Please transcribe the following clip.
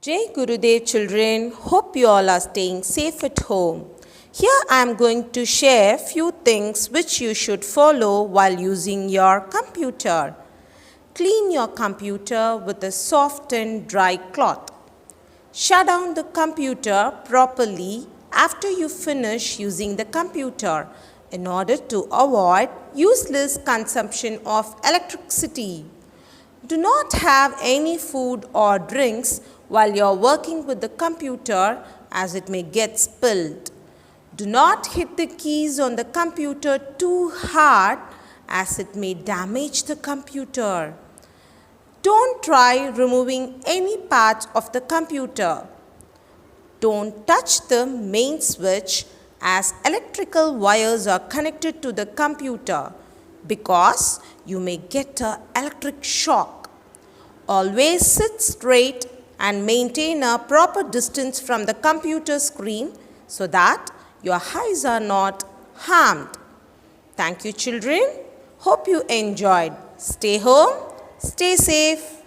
Jai Gurudev children, hope you all are staying safe at home. Here I am going to share few things which you should follow while using your computer. Clean your computer with a soft and dry cloth. Shut down the computer properly after you finish using the computer in order to avoid useless consumption of electricity. Do not have any food or drinks while you are working with the computer as it may get spilled. Do not hit the keys on the computer too hard as it may damage the computer. Don't try removing any part of the computer. Don't touch the main switch as electrical wires are connected to the computer because you may get an electric shock. Always sit straight and maintain a proper distance from the computer screen so that your eyes are not harmed. Thank you, children. Hope you enjoyed. Stay home, stay safe.